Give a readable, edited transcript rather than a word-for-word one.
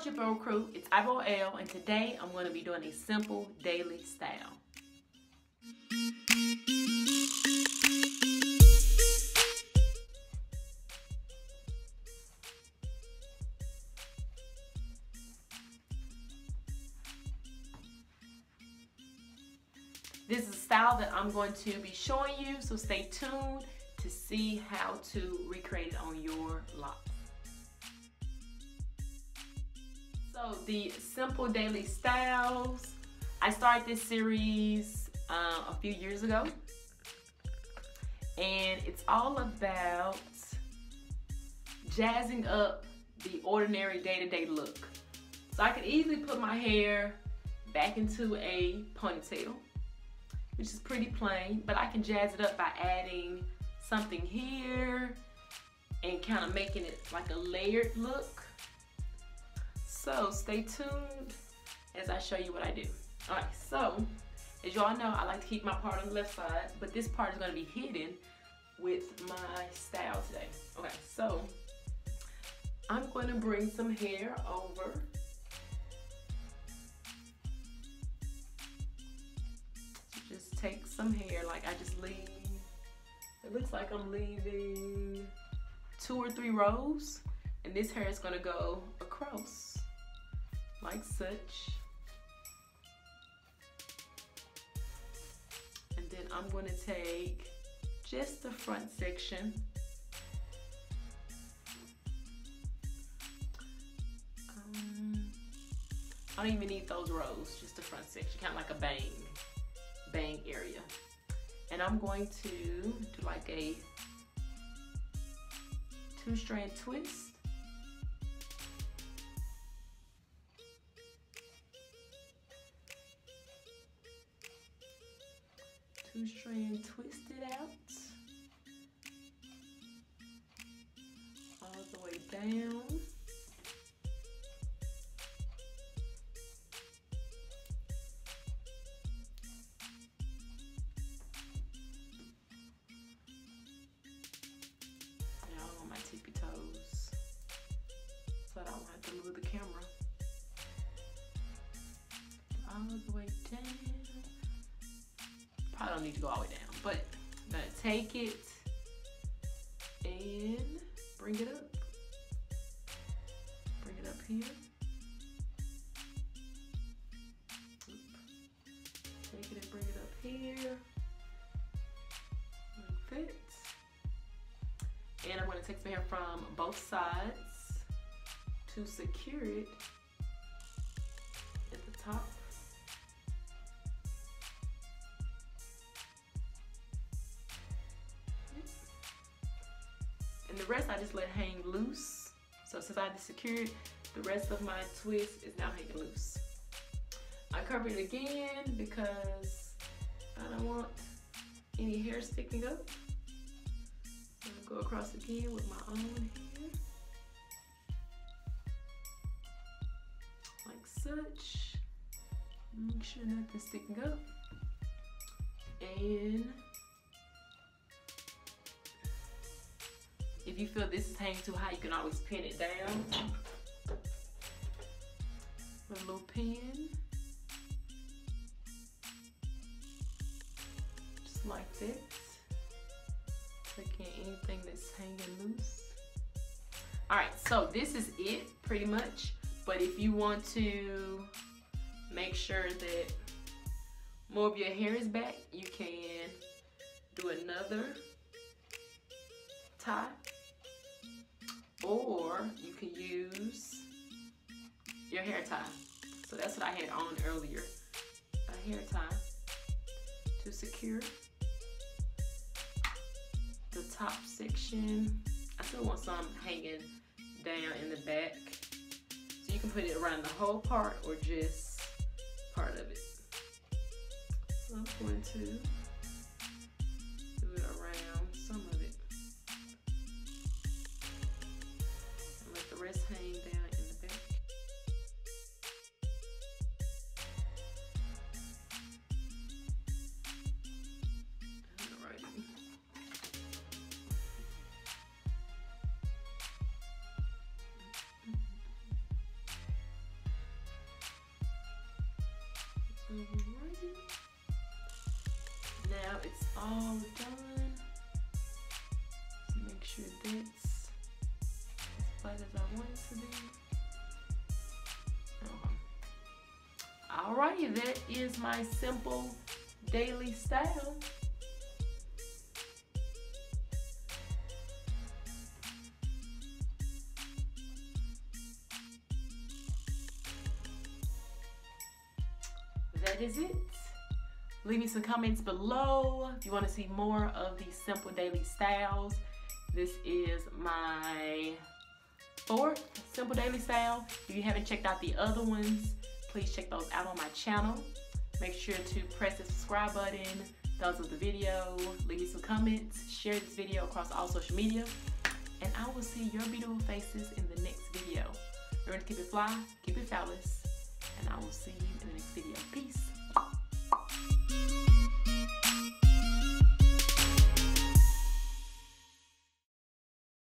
what's your bro crew? It's ibyl, and today I'm going to be doing a simple daily style. This is a style that I'm going to be showing you, so stay tuned to see how to recreate it on your locks. So the simple daily styles, I started this series a few years ago, and it's all about jazzing up the ordinary day-to-day look. So I could easily put my hair back into a ponytail, which is pretty plain, but I can jazz it up by adding something here and kind of making it like a layered look. So stay tuned as I show you what I do. All right, so as y'all know, I like to keep my part on the left side, but this part is gonna be hidden with my style today. Okay, so I'm gonna bring some hair over. Just take some hair, like I just leave, it looks like I'm leaving 2 or 3 rows, and this hair is gonna go across like such. And then I'm gonna take just the front section. I don't even need those rows, just the front section, kind of like a bang area. And I'm going to do like a 2-strand twist. Two-strand twist it out all the way down. Now on my tippy toes, so I don't have to move the camera. All the way down. I don't need to go all the way down, but I'm gonna take it and bring it up. Bring it up here. Take it and bring it up here. Like that. And I'm gonna take some hair from both sides to secure it at the top. And the rest I just let hang loose. So since I just secured, the rest of my twist is now hanging loose. I cover it again because I don't want any hair sticking up. So I'm gonna go across again with my own hair. Like such. Make sure nothing's sticking up. And if you feel this is hanging too high, you can always pin it down with a little pin. Just like that. Taking anything that's hanging loose. Alright, so this is it pretty much. But if you want to make sure that more of your hair is back, you can do another tie, or you can use your hair tie. So that's what I had on earlier, a hair tie to secure the top section. I still want some hanging down in the back, so you can put it around the whole part or just part of it. So I'm going to do it around some of it. The rest hang down in the back. Alrighty. Alrighty. Now it's all done. Make sure that's as flat as I want it to be. Alrighty, that is my simple daily style. That is it. Leave me some comments below if you want to see more of these simple daily styles. This is my 4th simple daily style. If you haven't checked out the other ones, please check those out on my channel. Make sure to press the subscribe button, thumbs up the video, leave me some comments, share this video across all social media, and I will see your beautiful faces in the next video. Remember to keep it fly, keep it phallus, and I will see you in the next video.